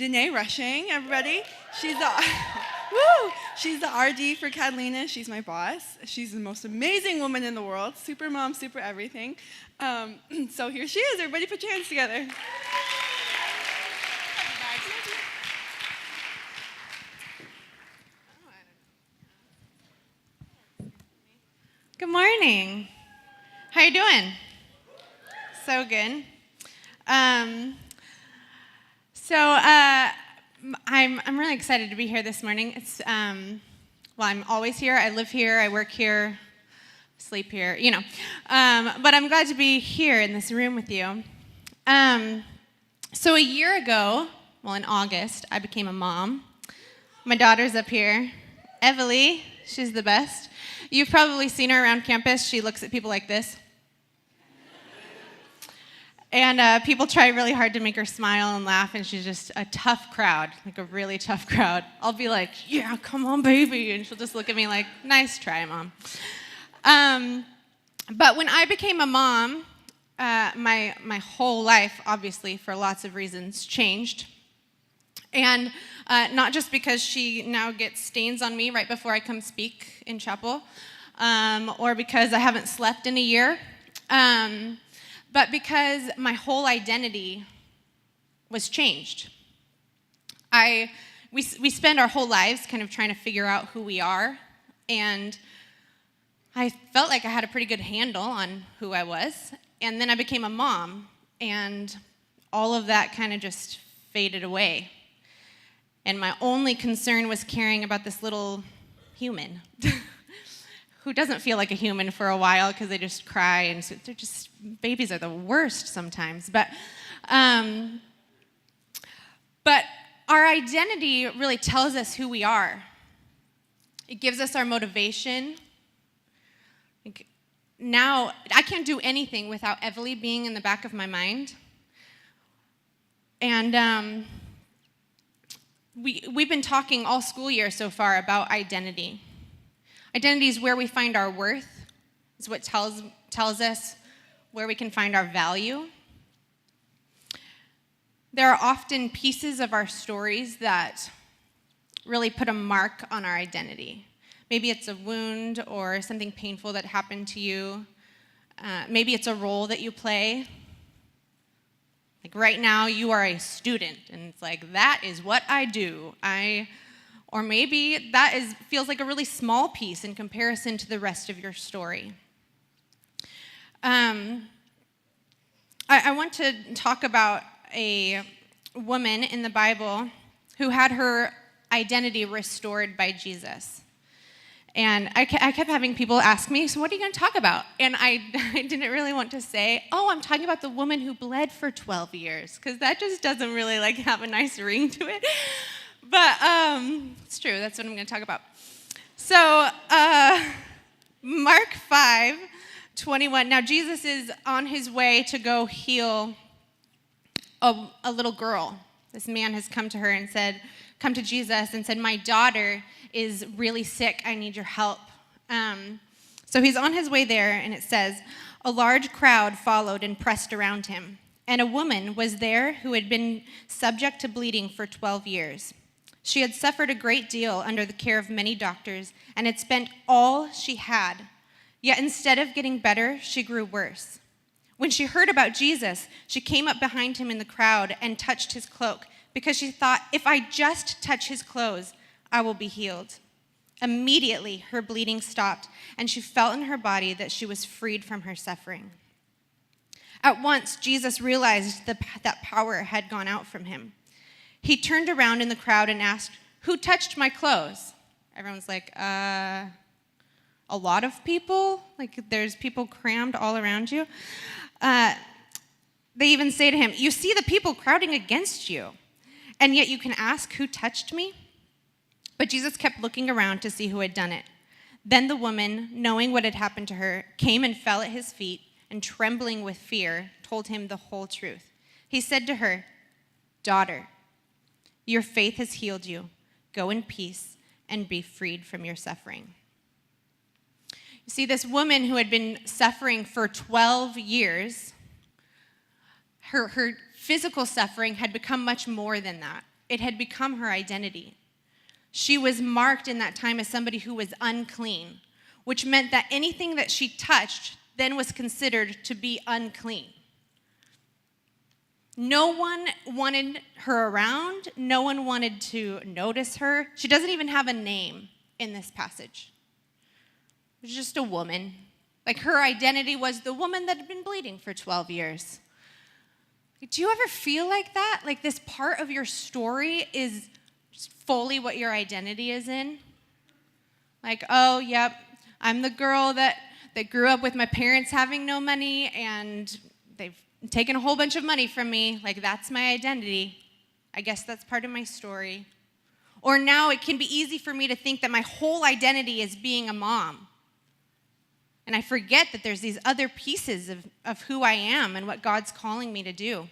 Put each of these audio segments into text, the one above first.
Dannae Rushing, everybody. She's the woo! She's the RD for Catalina. She's my boss. She's the most amazing woman in the world. Super mom, super everything. So here she is. Everybody put your hands together. Good morning. How you doing? So good. I'm really excited to be here this morning. It's I'm always here. I live here. I work here. Sleep here. But I'm glad to be here in this room with you. So a year ago, in August, I became a mom. My daughter's up here, Evalie. She's the best. You've probably seen her around campus. She looks at people like this. And people try really hard to make her smile and laugh, and she's just a tough crowd, like a really tough crowd. I'll be like, yeah, come on, baby. And she'll just look at me like, nice try, Mom. But when I became a mom, my whole life, obviously, for lots of reasons, changed. And not just because she now gets stains on me right before I come speak in chapel, or because I haven't slept in a year, but because my whole identity was changed. We spend our whole lives kind of trying to figure out who we are, and I felt like I had a pretty good handle on who I was, and then I became a mom, and all of that kind of just faded away. And my only concern was caring about this little human who doesn't feel like a human for a while because they just cry, and so babies are the worst sometimes. But our identity really tells us who we are. It gives us our motivation. Now, I can't do anything without Evalie being in the back of my mind. And we've been talking all school year so far about identity. Identity is where we find our worth. It's what tells us where we can find our value. There are often pieces of our stories that really put a mark on our identity. Maybe it's a wound or something painful that happened to you. Maybe it's a role that you play. Like right now, you are a student, and it's like, that is what I do. Or maybe that feels like a really small piece in comparison to the rest of your story. I want to talk about a woman in the Bible who had her identity restored by Jesus. And I kept having people ask me, so what are you going to talk about? And I didn't really want to say, I'm talking about the woman who bled for 12 years, because that just doesn't really have a nice ring to it. But it's true, that's what I'm going to talk about. So Mark 5:21. Now Jesus is on his way to go heal a little girl. This man has come to Jesus and said, my daughter is really sick. I need your help. So he's on his way there, and it says, a large crowd followed and pressed around him. And a woman was there who had been subject to bleeding for 12 years. She had suffered a great deal under the care of many doctors and had spent all she had. Yet instead of getting better, she grew worse. When she heard about Jesus, she came up behind him in the crowd and touched his cloak, because she thought, if I just touch his clothes, I will be healed. Immediately, her bleeding stopped, and she felt in her body that she was freed from her suffering. At once, Jesus realized that power had gone out from him. He turned around in the crowd and asked, who touched my clothes? Everyone's like, a lot of people? Like, there's people crammed all around you? They even say to him, you see the people crowding against you, and yet you can ask, who touched me? But Jesus kept looking around to see who had done it. Then the woman, knowing what had happened to her, came and fell at his feet, and trembling with fear, told him the whole truth. He said to her, daughter, your faith has healed you. Go in peace and be freed from your suffering. You see, this woman who had been suffering for 12 years, her physical suffering had become much more than that. it had become her identity. She was marked in that time as somebody who was unclean, which meant that anything that she touched then was considered to be unclean. No one wanted her around. No one wanted to notice her. She doesn't even have a name in this passage. She's just a woman. Like, her identity was the woman that had been bleeding for 12 years. Do you ever feel like that? Like this part of your story is fully what your identity is in? Like, oh, yep, I'm the girl that grew up with my parents having no money, and they've taken a whole bunch of money from me. Like, that's my identity. I guess that's part of my story. Or now it can be easy for me to think that my whole identity is being a mom. And I forget that there's these other pieces of who I am and what God's calling me to do.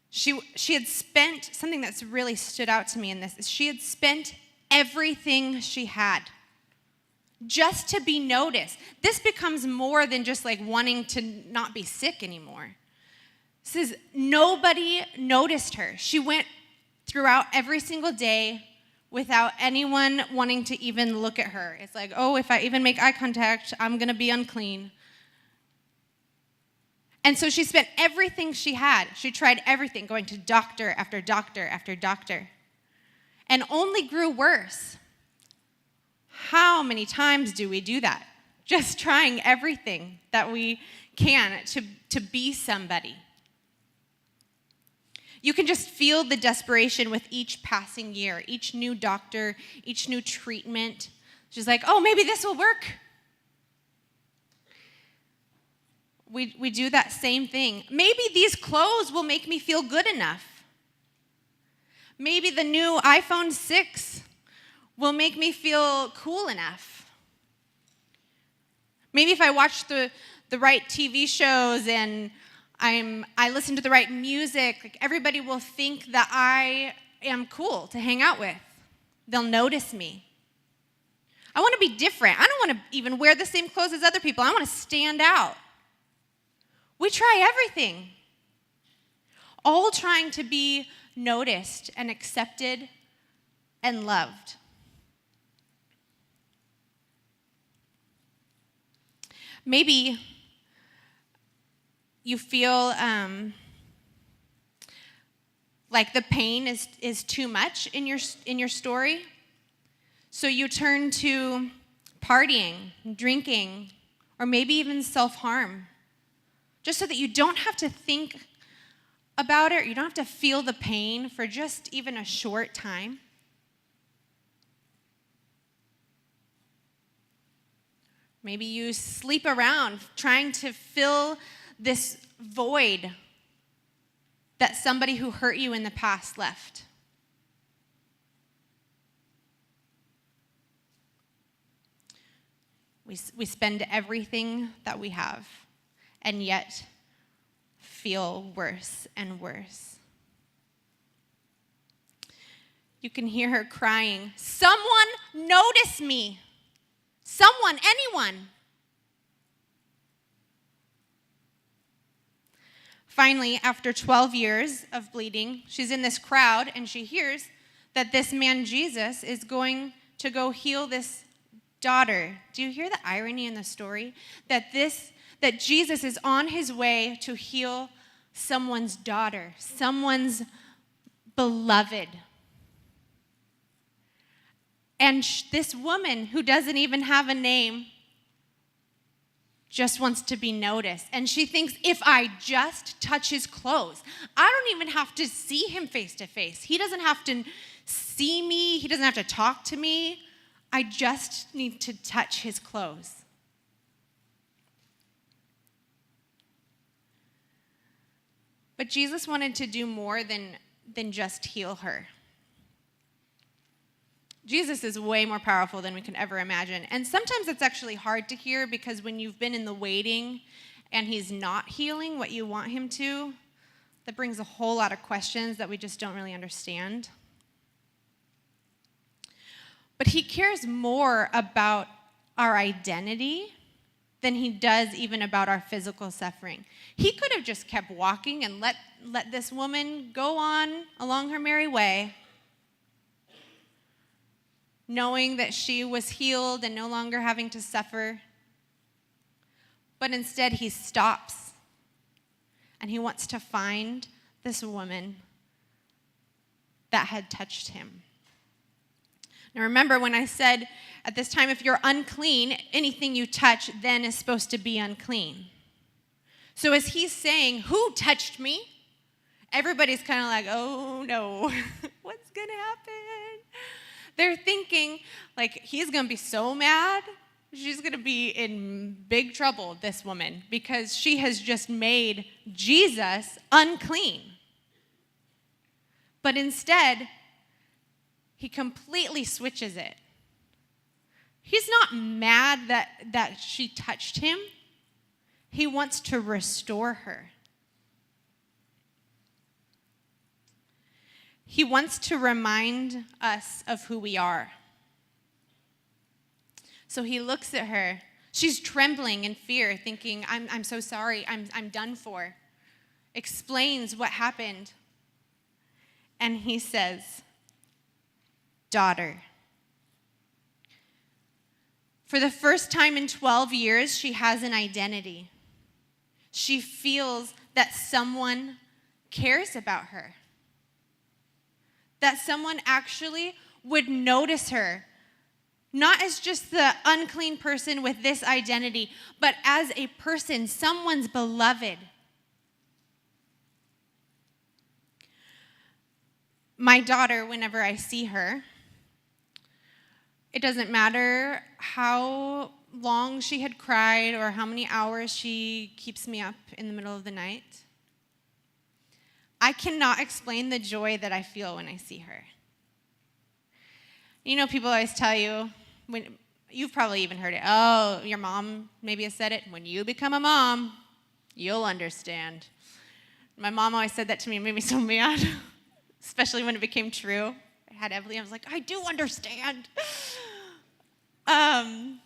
She had spent, something that's really stood out to me in this, is she had spent everything she had just to be noticed. This becomes more than just like wanting to not be sick anymore. It says nobody noticed her. She went throughout every single day without anyone wanting to even look at her. It's like, oh, if I even make eye contact, I'm going to be unclean. And so she spent everything she had. She tried everything, going to doctor after doctor after doctor, and only grew worse. How many times do we do that? Just trying everything that we can to be somebody. You can just feel the desperation with each passing year, each new doctor, each new treatment. She's like, oh, maybe this will work. We do that same thing. Maybe these clothes will make me feel good enough. Maybe the new iPhone 6 will make me feel cool enough. Maybe if I watch the right TV shows and I listen to the right music, like, everybody will think that I am cool to hang out with. They'll notice me. I want to be different. I don't want to even wear the same clothes as other people. I want to stand out. We try everything, all trying to be noticed and accepted and loved. Maybe you feel like the pain is too much in your story, so you turn to partying, drinking, or maybe even self-harm, just so that you don't have to think about it, you don't have to feel the pain for just even a short time. Maybe you sleep around trying to fill this void that somebody who hurt you in the past left. We spend everything that we have and yet feel worse and worse. You can hear her crying, "Someone notice me. Someone, anyone." Finally, after 12 years of bleeding, she's in this crowd and she hears that this man Jesus is going to go heal this daughter. Do you hear the irony in the story? That Jesus is on his way to heal someone's daughter, someone's beloved. And this woman who doesn't even have a name just wants to be noticed. And she thinks, if I just touch his clothes, I don't even have to see him face to face. He doesn't have to see me. He doesn't have to talk to me. I just need to touch his clothes. But Jesus wanted to do more than just heal her. Jesus is way more powerful than we can ever imagine. And sometimes it's actually hard to hear, because when you've been in the waiting and he's not healing what you want him to, that brings a whole lot of questions that we just don't really understand. But he cares more about our identity than he does even about our physical suffering. He could have just kept walking and let this woman go on along her merry way, knowing that she was healed and no longer having to suffer. But instead, he stops, and he wants to find this woman that had touched him. Now remember when I said at this time, if you're unclean, anything you touch then is supposed to be unclean. So as he's saying, who touched me? Everybody's kind of like, oh no, what's going to happen? They're thinking, like, he's going to be so mad. She's going to be in big trouble, this woman, because she has just made Jesus unclean. But instead, he completely switches it. He's not mad that she touched him. He wants to restore her. He wants to remind us of who we are. So he looks at her. She's trembling in fear, thinking, I'm so sorry, I'm done for. Explains what happened. And he says, daughter. For the first time in 12 years, she has an identity. She feels that someone cares about her. That someone actually would notice her. Not as just the unclean person with this identity, but as a person, someone's beloved. My daughter, whenever I see her, it doesn't matter how long she had cried or how many hours she keeps me up in the middle of the night. I cannot explain the joy that I feel when I see her. You know, people always tell you, you've probably even heard it, oh, your mom maybe has said it, when you become a mom, you'll understand. My mom always said that to me, it made me so mad, especially when it became true. I had Emily, I was like, I do understand. I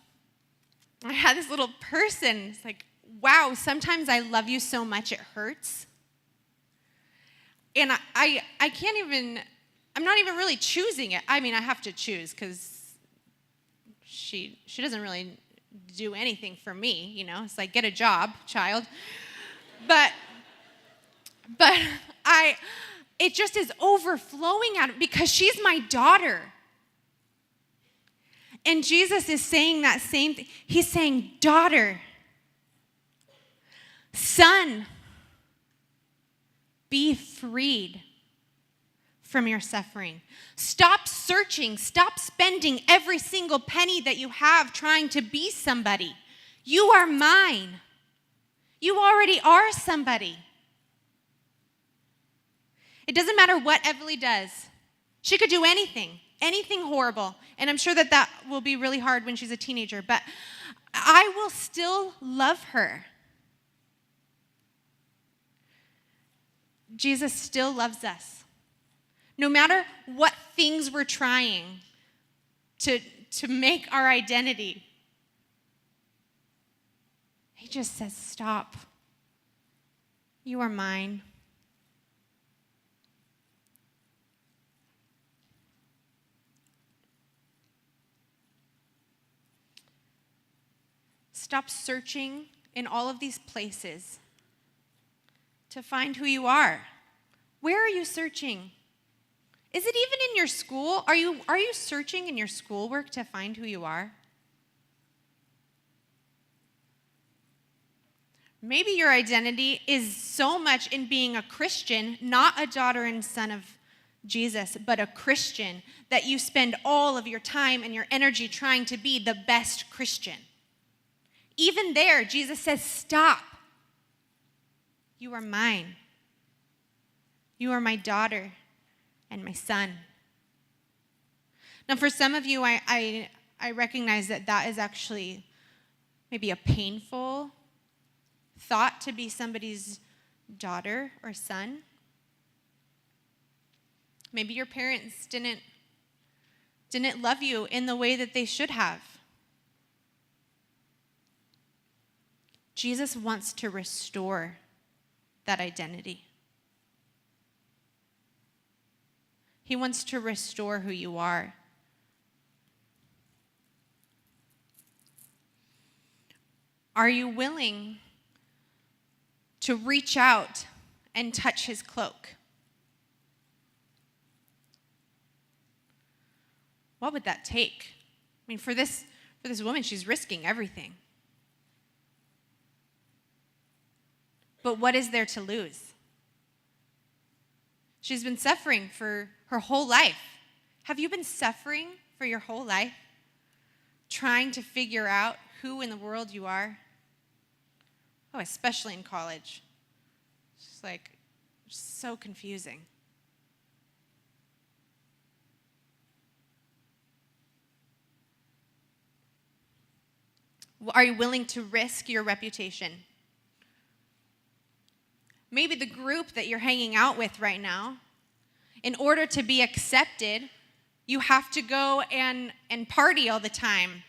had this little person, it's like, wow, sometimes I love you so much it hurts. And I can't even, I'm not even really choosing it. I mean, I have to choose because she doesn't really do anything for me, you know. It's like, get a job, child. But it just is overflowing out because she's my daughter. And Jesus is saying that same thing. He's saying, daughter, son, be freed from your suffering. Stop searching. Stop spending every single penny that you have trying to be somebody. You are mine. You already are somebody. It doesn't matter what Everly does. She could do anything horrible. And I'm sure that will be really hard when she's a teenager, but I will still love her. Jesus still loves us. No matter what things we're trying to make our identity, he just says, stop. You are mine. Stop searching in all of these places to find who you are. Where are you searching? Is it even in your school? Are you searching in your schoolwork to find who you are? Maybe your identity is so much in being a Christian, not a daughter and son of Jesus, but a Christian, that you spend all of your time and your energy trying to be the best Christian. Even there, Jesus says, stop. You are mine. You are my daughter and my son. Now, for some of you, I recognize that is actually maybe a painful thought to be somebody's daughter or son. Maybe your parents didn't love you in the way that they should have. Jesus wants to restore that identity. He wants to restore who you are. Are you willing to reach out and touch his cloak? What would that take? I mean, for this woman, she's risking everything. But what is there to lose? She's been suffering for her whole life. Have you been suffering for your whole life? Trying to figure out who in the world you are? Oh, especially in college. It's just like, so confusing. Are you willing to risk your reputation? Maybe the group that you're hanging out with right now, in order to be accepted, you have to go and party all the time.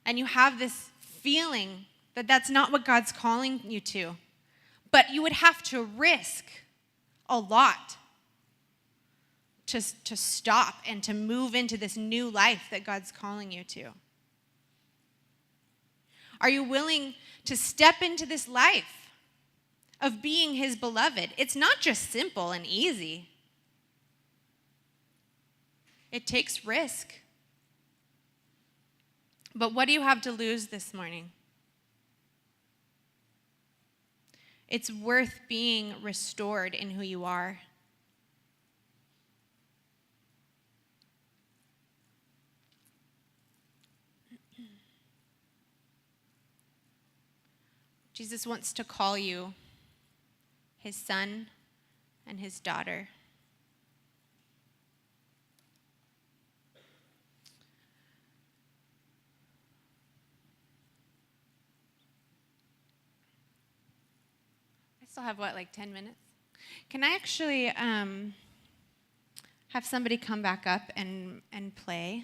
And you have this feeling that that's not what God's calling you to. But you would have to risk a lot to stop and to move into this new life that God's calling you to. Are you willing to step into this life of being his beloved? It's not just simple and easy. It takes risk. But what do you have to lose this morning? It's worth being restored in who you are. Jesus wants to call you his son and his daughter. I still have, 10 minutes? Can I actually have somebody come back up and play?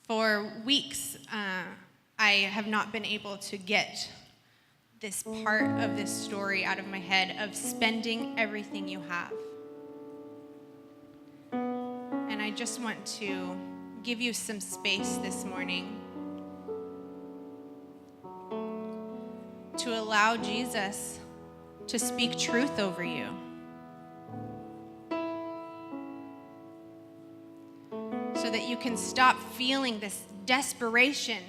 For weeks, I have not been able to get this part of this story out of my head of spending everything you have. And I just want to give you some space this morning to allow Jesus to speak truth over you. So that you can stop feeling this desperation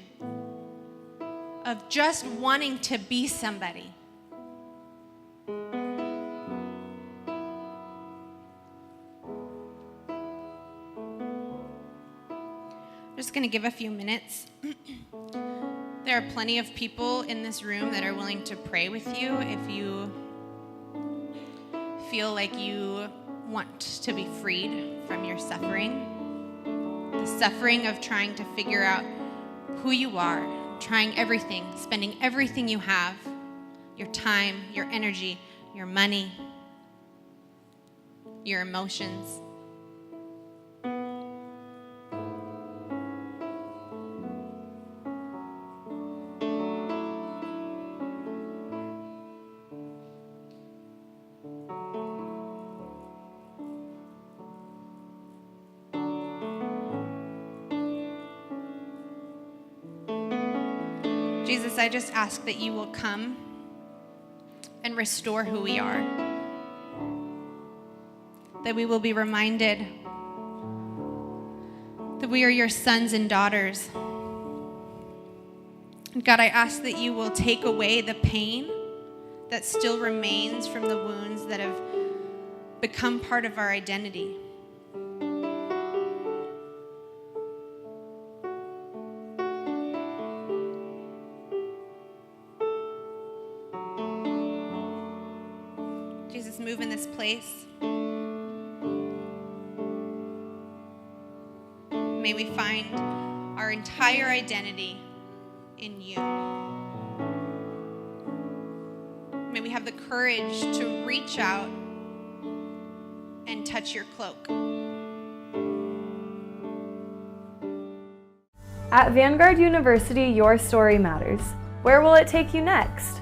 of just wanting to be somebody. I'm just going to give a few minutes. There are plenty of people in this room that are willing to pray with you if you feel like you want to be freed from your suffering. The suffering of trying to figure out who you are, trying everything, spending everything you have, your time, your energy, your money, your emotions. Jesus, I just ask that you will come and restore who we are. That we will be reminded that we are your sons and daughters. And God, I ask that you will take away the pain that still remains from the wounds that have become part of our identity. Jesus, move in this place. May we find our entire identity in you. May we we have the courage to reach out and touch your cloak. At Vanguard University, your story matters. Where will it take you next?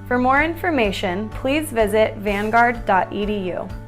For more information, please visit vanguard.edu.